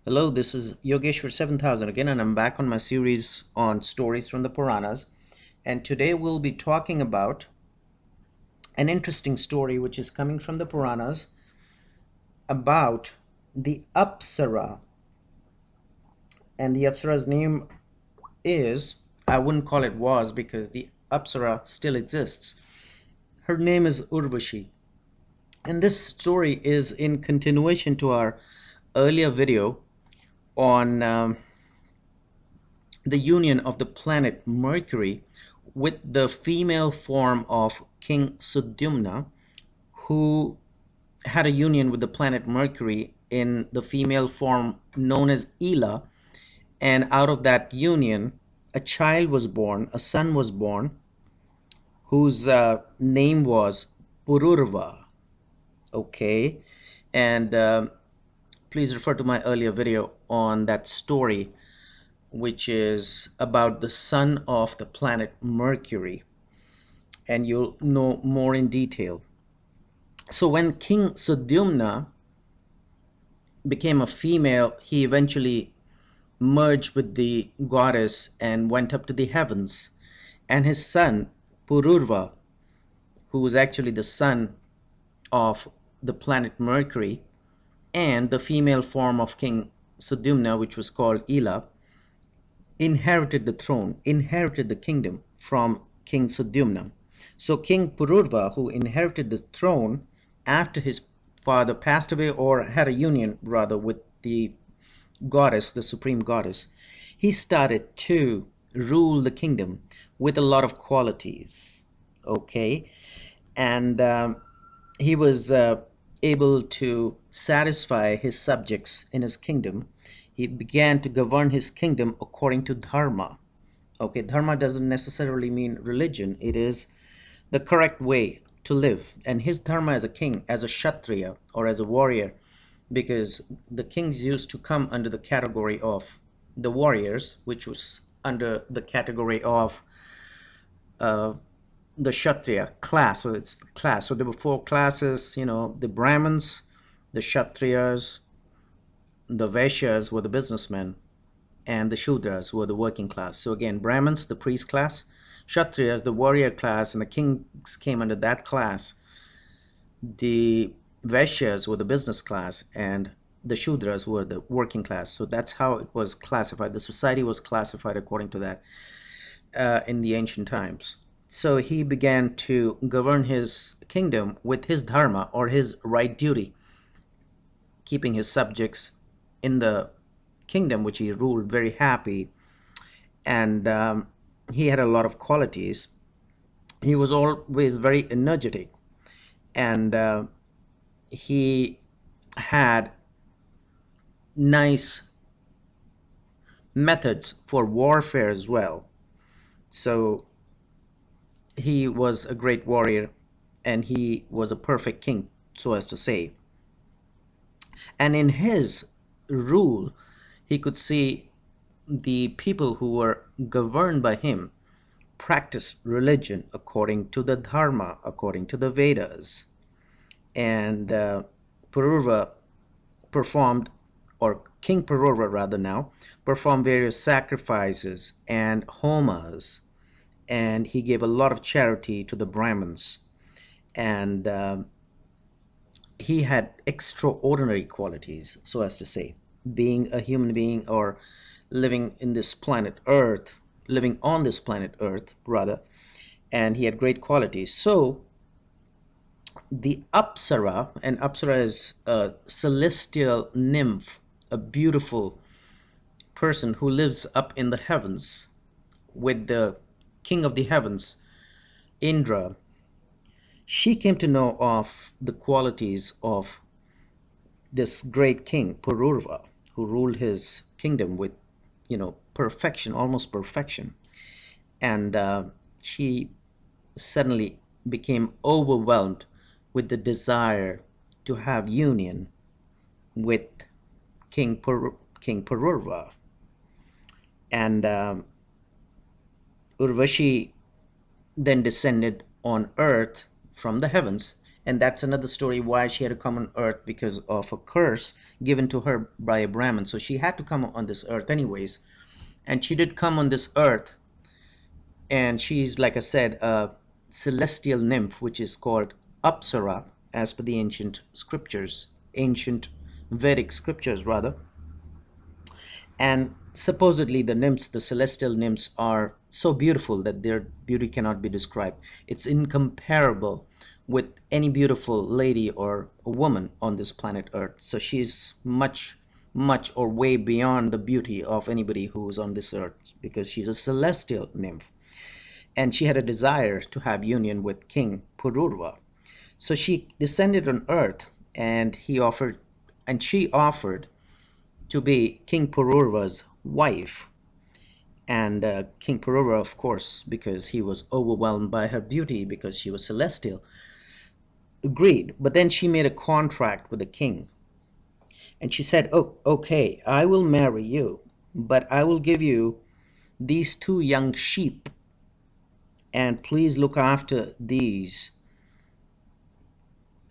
Hello, this is Yogeshwar 7000 again, and I'm back on my series on stories from the Puranas. And today we'll be talking about an interesting story which is coming from the Puranas about the Apsara. And the Apsara's name is, I wouldn't call it was because the Apsara still exists. Her name is Urvashi. And this story is in continuation to our earlier video on the union of the planet Mercury with the female form of King Sudyumna, who had a union with the planet Mercury in the female form known as Ela, and out of that union, a child was born, a son was born, whose name was Pururava. Okay, and please refer to my earlier video on that story, which is about the son of the planet Mercury, and you'll know more in detail. So when King Sudyumna became a female, he eventually merged with the goddess and went up to the heavens. And his son, Pururva, who was actually the son of the planet Mercury and the female form of King Sudyumna, which was called Ela, inherited the throne, inherited the kingdom from King Sudyumna. So King Pururva, who inherited the throne after his father passed away or had a union rather with the goddess, the supreme goddess, he started to rule the kingdom with a lot of qualities. Okay, and he was able to satisfy his subjects in his kingdom. He began to govern his kingdom according to dharma. Okay, dharma doesn't necessarily mean religion, it is the correct way to live. And his dharma as a king, as a kshatriya or as a warrior, because the kings used to come under the category of the warriors, which was under the category of the Kshatriya class. So it's class. So there were four classes, the Brahmins, the Kshatriyas, the Vaishyas were the businessmen, and the Shudras were the working class. So again, Brahmins, the priest class, Kshatriyas, the warrior class, and the kings came under that class. The Vaishyas were the business class, and the Shudras were the working class. So that's how it was classified. The society was classified according to that in the ancient times. So he began to govern his kingdom with his dharma or his right duty, keeping his subjects in the kingdom, which he ruled, very happy. And he had a lot of qualities. He was always very energetic, and he had nice methods for warfare as well. So he was a great warrior, and he was a perfect king, so as to say. And in his rule, he could see the people who were governed by him practice religion according to the dharma, according to the Vedas. And Pururava performed, or King Pururava rather now, performed various sacrifices and homas, and he gave a lot of charity to the Brahmins. And he had extraordinary qualities, so as to say, being a human being or living in this planet Earth, living on this planet Earth, rather, and he had great qualities. So the Apsara, and Apsara is a celestial nymph, a beautiful person who lives up in the heavens with the king of the heavens, Indra. She came to know of the qualities of this great king, Pururava, who ruled his kingdom with, perfection, almost perfection. And she suddenly became overwhelmed with the desire to have union with King Pururava. And Urvashi then descended on earth from the heavens And that's another story why she had to come on earth, because of a curse given to her by a Brahmin. So she had to come on this earth anyways. And she did come on this earth, and she's, like I said, a celestial nymph, which is called Apsara, as per the ancient scriptures, ancient Vedic scriptures, rather. And supposedly, the nymphs, the celestial nymphs, are so beautiful that their beauty cannot be described. It's incomparable with any beautiful lady or a woman on this planet Earth. So she's much, much, or way beyond the beauty of anybody who's on this earth, because she's a celestial nymph. And she had a desire to have union with King Pururava. So she descended on earth, and she offered to be King Pururava's wife. And King Pururava, of course, because he was overwhelmed by her beauty, because she was celestial, agreed. But then she made a contract with the king. And she said, "Oh, okay, I will marry you, but I will give you these two young sheep, and please look after these.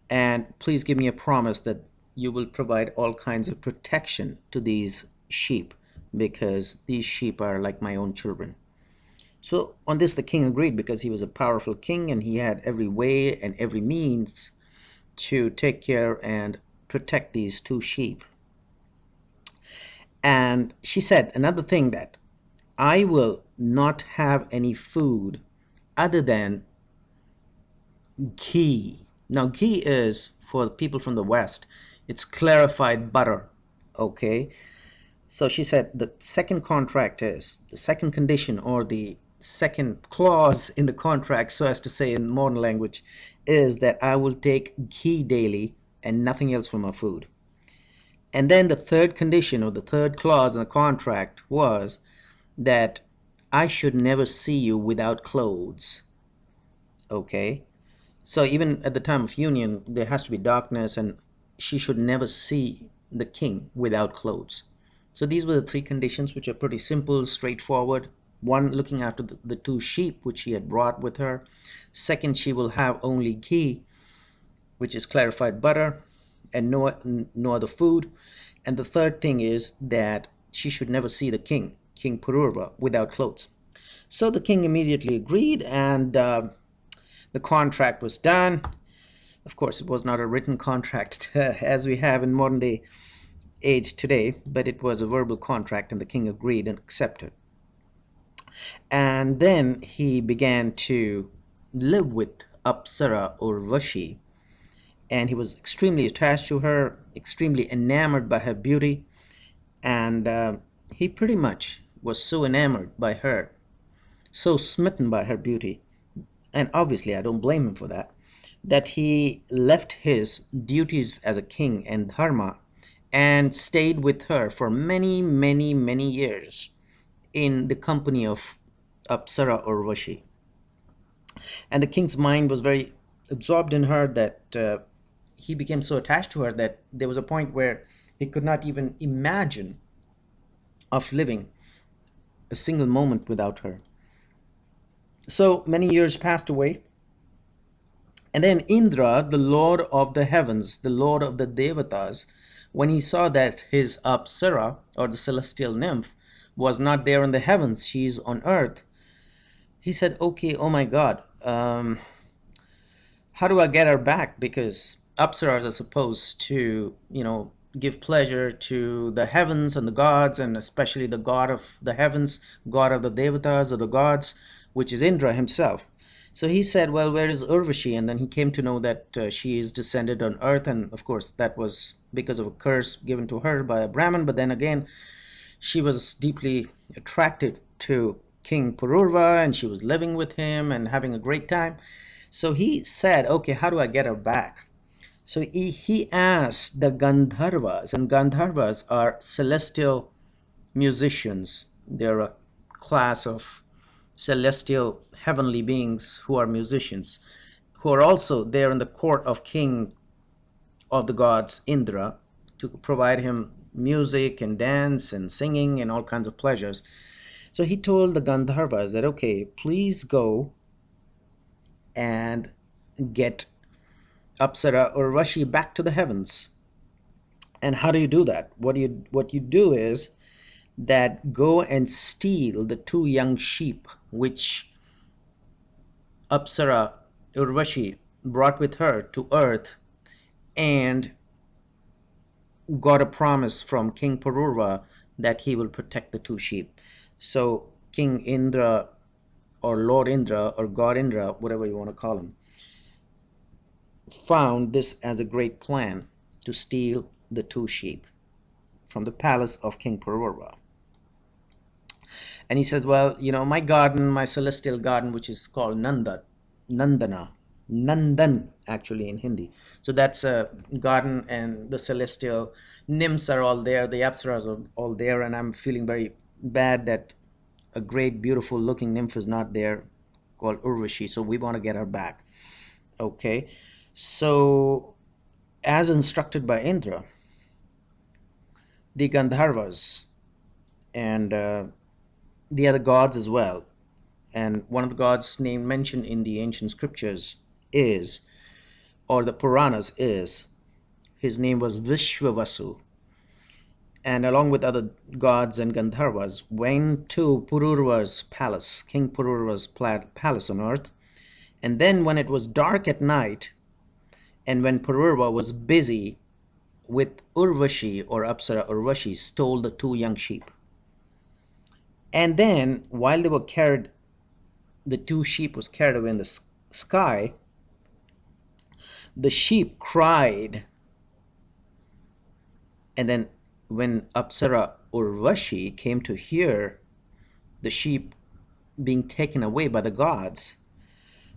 And please give me a promise that you will provide all kinds of protection to these sheep, because these sheep are like my own children." So on this, the king agreed, because he was a powerful king and he had every way and every means to take care and protect these two sheep. And she said another thing, that I will not have any food other than ghee. Now, ghee is, for people from the West, it's clarified butter. Okay. So she said the second contract is, the second condition, or the second clause in the contract, so as to say in modern language, is that I will take ghee daily and nothing else from our food. And then the third condition, or the third clause in the contract, was that I should never see you without clothes. Okay. So even at the time of union, there has to be darkness, and she should never see the king without clothes. So these were the three conditions, which are pretty simple, straightforward. One, looking after the two sheep which she had brought with her. Second, she will have only ghee, which is clarified butter, and no other food. And the third thing is that she should never see the king, King Pururava, without clothes. So the king immediately agreed, and the contract was done. Of course, it was not a written contract as we have in modern day age today, but it was a verbal contract, and the king agreed and accepted. And then he began to live with Apsara Urvashi, and he was extremely attached to her, extremely enamored by her beauty, and he pretty much was so enamored by her, so smitten by her beauty, and obviously I don't blame him for that, that he left his duties as a king and dharma and stayed with her for many, many, many years in the company of Apsara Urvashi. And the king's mind was very absorbed in her, that he became so attached to her that there was a point where he could not even imagine of living a single moment without her. So many years passed away, and then Indra, the lord of the heavens, the lord of the Devatas, when he saw that his Apsara, or the celestial nymph, was not there in the heavens, she's on earth, he said, okay, oh my God, how do I get her back? Because Apsaras are supposed to, give pleasure to the heavens and the gods, and especially the god of the heavens, god of the Devatas, or the gods, which is Indra himself. So he said, well, where is Urvashi? And then he came to know that she is descended on earth. And of course, that was because of a curse given to her by a Brahmin. But then again, she was deeply attracted to King Pururava, and she was living with him and having a great time. So he said, okay, how do I get her back? So he asked the Gandharvas, and Gandharvas are celestial musicians. They're a class of celestial heavenly beings who are musicians, who are also there in the court of king of the gods Indra, to provide him music and dance and singing and all kinds of pleasures. So he told the Gandharvas that, okay, please go and get Apsara Urvashi back to the heavens. And how do you do that? What you do is that go and steal the two young sheep which Apsara Urvashi brought with her to earth, and got a promise from King Pururava that he will protect the two sheep. So King Indra, or Lord Indra, or God Indra, whatever you want to call him, found this as a great plan to steal the two sheep from the palace of King Pururava. And he says, well, my garden, my celestial garden, which is called Nandana, Nandan actually in Hindi. So that's a garden, and the celestial nymphs are all there, the apsaras are all there, and I'm feeling very bad that a great, beautiful looking nymph is not there, called Urvashi. So we want to get her back. Okay. So, as instructed by Indra, the Gandharvas and the other gods as well. And one of the gods name mentioned in the ancient scriptures is, or the Puranas is, his name was Vishwavasu. And along with other gods and Gandharvas, went to Pururava's palace, King Pururava's palace on earth. And then when it was dark at night, and when Pururava was busy with Urvashi, or Apsara Urvashi, stole the two young sheep. And then while they were carried, the two sheep was carried away in the sky, the sheep cried. And then when Apsara Urvashi came to hear the sheep being taken away by the gods,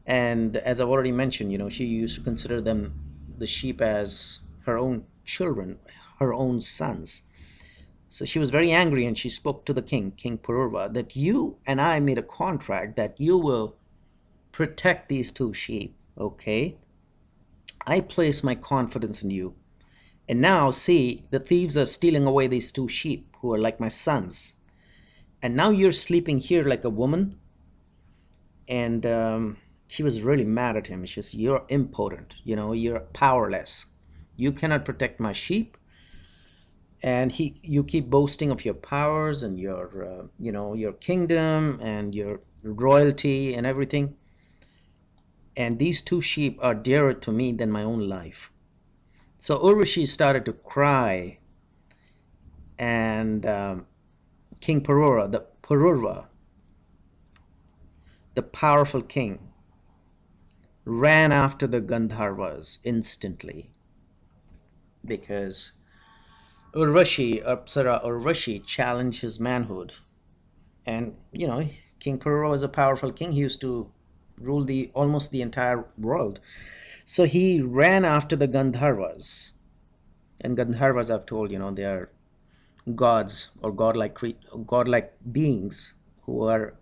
and as I've already mentioned, she used to consider the sheep as her own children, her own sons. So she was very angry, and she spoke to the king, King Pururava, that you and I made a contract that you will protect these two sheep, okay? I place my confidence in you. And now, see, the thieves are stealing away these two sheep who are like my sons. And now you're sleeping here like a woman. And she was really mad at him. She says, you're impotent, you're powerless. You cannot protect my sheep. And you keep boasting of your powers and your kingdom and your royalty and everything. And these two sheep are dearer to me than my own life. So Urvashi started to cry, and King Pururava, the powerful king, ran after the Gandharvas instantly, because Apsara Urvashi challenged his manhood. And King Pururava was a powerful king. He used to rule almost the entire world. So he ran after the Gandharvas. And Gandharvas, I've told, they are gods, or godlike beings who are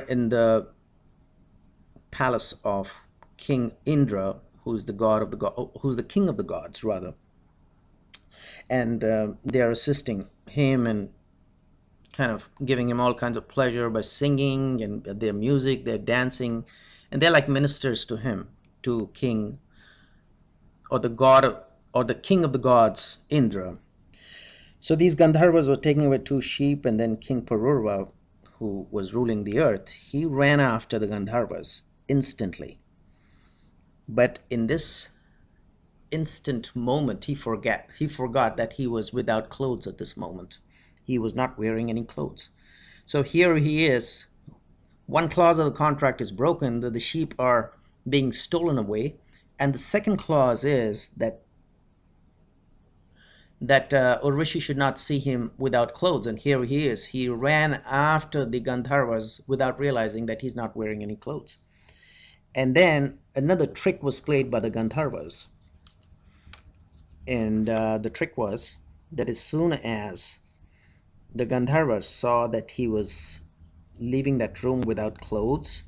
in the palace of King Indra, who's the king of the gods, rather. And they are assisting him and kind of giving him all kinds of pleasure by singing and their music, their dancing, and they're like ministers to him, to King, or the god, or the king of the gods, Indra. So these Gandharvas were taking away two sheep, and then King Pururava, who was ruling the earth, he ran after the Gandharvas instantly. But in this instant moment, he forgot that he was without clothes at this moment. He was not wearing any clothes. So here he is. One clause of the contract is broken, that the sheep are being stolen away. And the second clause is that Urvashi should not see him without clothes. And here he is. He ran after the Gandharvas without realizing that he's not wearing any clothes. And then another trick was played by the Gandharvas. And the trick was that as soon as the Gandharvas saw that he was leaving that room without clothes,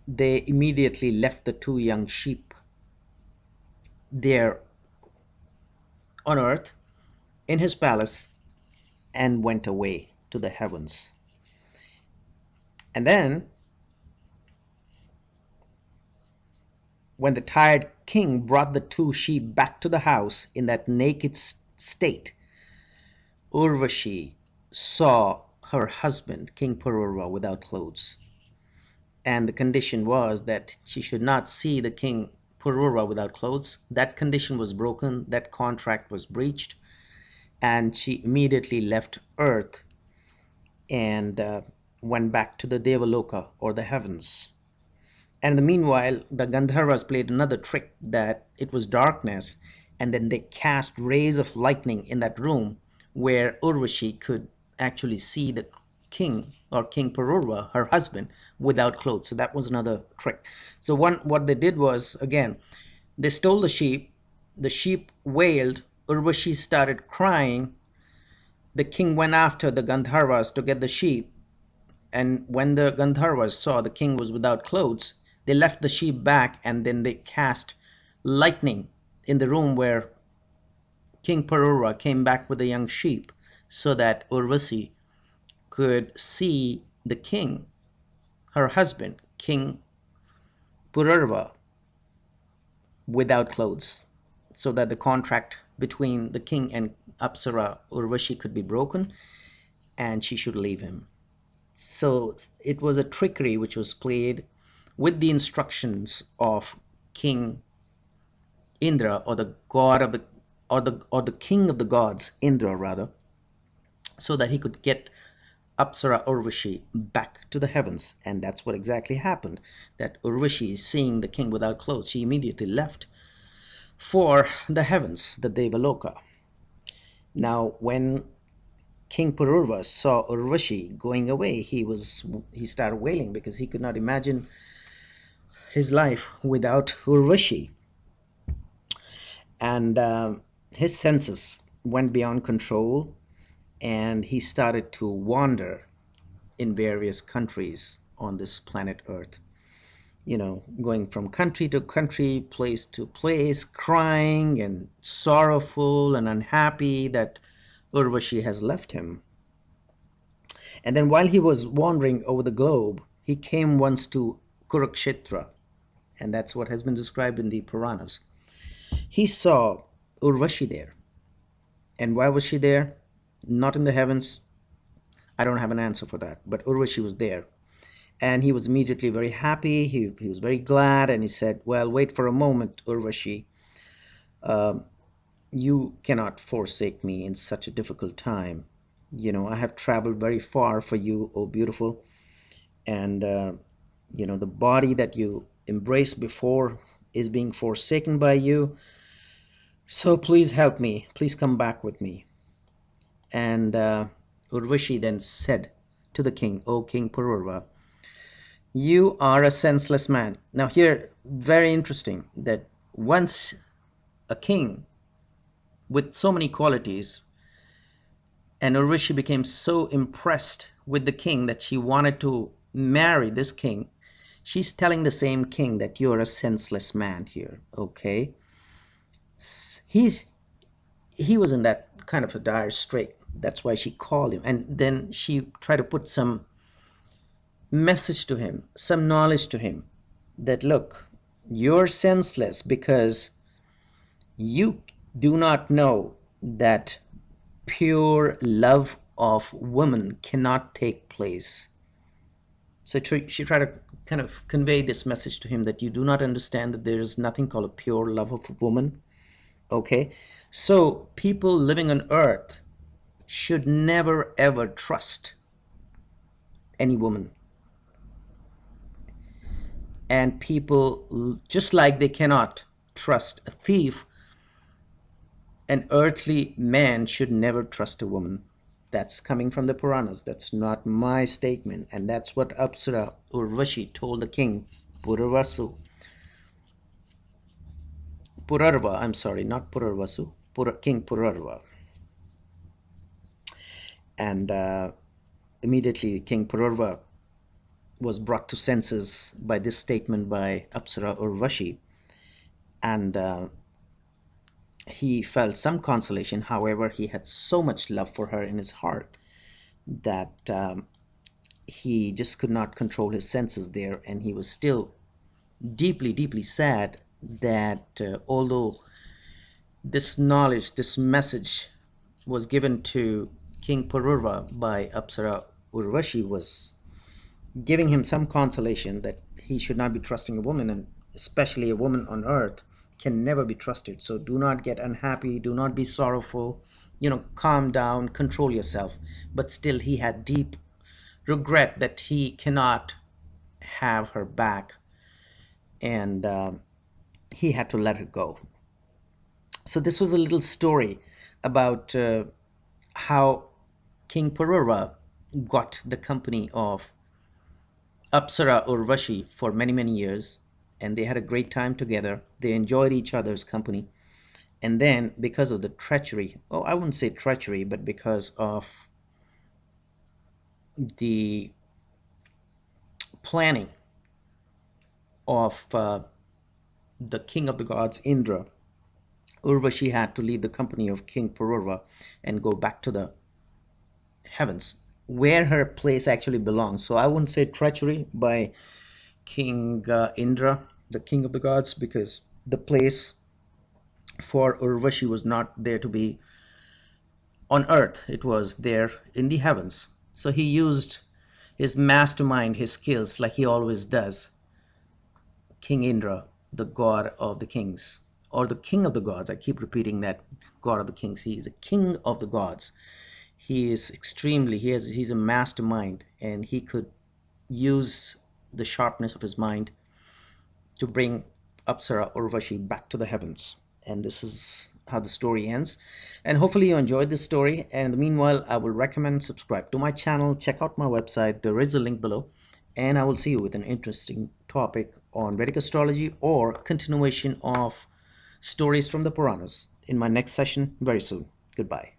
they immediately left the two young sheep there on earth in his palace and went away to the heavens. And then when the tired king brought the two sheep back to the house in that naked state, Urvashi saw her husband, King Pururava, without clothes. And the condition was that she should not see the king Pururava without clothes. That condition was broken, that contract was breached, and she immediately left Earth and went back to the Devaloka, or the heavens. And in the meanwhile, the Gandharvas played another trick, that it was darkness, and then they cast rays of lightning in that room where Urvashi could actually see the king, or King Pururava, her husband, without clothes. So that was another trick. So what they did was, again, they stole the sheep wailed, Urvashi started crying, the king went after the Gandharvas to get the sheep, and when the Gandharvas saw the king was without clothes, they left the sheep back, and then they cast lightning in the room where King Pururava came back with the young sheep, so that Urvasi could see the king, her husband, King Pururava, without clothes, so that the contract between the king and Apsara Urvashi could be broken, and she should leave him. So it was a trickery which was played with the instructions of King Indra, or the god of the or the king of the gods, Indra rather, so that he could get Apsara Urvashi back to the heavens. And that's what exactly happened. That Urvashi, seeing the king without clothes, she immediately left for the heavens, the Devaloka. Now, when King Pururava saw Urvashi going away, he started wailing, because he could not imagine his life without Urvashi. And his senses went beyond control, and he started to wander in various countries on this planet Earth. Going from country to country, place to place, crying and sorrowful and unhappy that Urvashi has left him. And then while he was wandering over the globe, he came once to Kurukshetra, and that's what has been described in the Puranas. He saw Urvashi there. And why was she there? Not in the heavens. I don't have an answer for that. But Urvashi was there. And he was immediately very happy. He was very glad. And he said, well, wait for a moment, Urvashi. You cannot forsake me in such a difficult time. I have traveled very far for you, oh beautiful. And, the body that you embraced before is being forsaken by you. So please help me. Please come back with me. And Urvashi then said to the king, O King Pururava, you are a senseless man. Now here, very interesting that once a king with so many qualities, and Urvashi became so impressed with the king that she wanted to marry this king, she's telling the same king that you're a senseless man here, okay? He's he was in that kind of a dire strait. That's why she called him. And then she tried to put some message to him, some knowledge to him, that look, you're senseless because you do not know that pure love of woman cannot take place. So she tried to kind of convey this message to him, that you do not understand that there is nothing called a pure love of a woman. Okay? So people living on earth should never ever trust any woman. And people, just like they cannot trust a thief, an earthly man should never trust a woman. That's coming from the Puranas. That's not my statement. And that's what Apsara Urvashi told the king, Pururava, I'm sorry, not Pururvasu, King Pururava. And immediately King Pururava was brought to senses by this statement by Apsara Urvashi. And he felt some consolation. However, he had so much love for her in his heart that he just could not control his senses there, and he was still deeply, deeply sad that although this knowledge, this message was given to King Pururava by Apsara Urvashi, was giving him some consolation that he should not be trusting a woman, and especially a woman on earth can never be trusted. So do not get unhappy, do not be sorrowful, calm down, control yourself. But still, he had deep regret that he cannot have her back, and he had to let her go. So this was a little story about how King Pururava got the company of Apsara Urvashi for many, many years, and they had a great time together. They enjoyed each other's company. And then, because of the treachery, oh, I wouldn't say treachery, but because of the planning of the king of the gods, Indra, Urvashi had to leave the company of King Pururava and go back to the heavens, where her place actually belongs. So I wouldn't say treachery by King Indra, the king of the gods, because the place for Urvashi was not there to be on earth, it was there in the heavens. So he used his mastermind, his skills, like he always does. King Indra, the god of the kings, or the king of the gods. I keep repeating that, god of the kings. He is a king of the gods. He is extremely, he's a mastermind, and he could use the sharpness of his mind to bring Apsara Urvashi back to the heavens. And this is how the story ends. And hopefully you enjoyed this story. And in the meanwhile, I will recommend subscribe to my channel, check out my website. There is a link below. And I will see you with an interesting topic on Vedic astrology or continuation of stories from the Puranas in my next session very soon. Goodbye.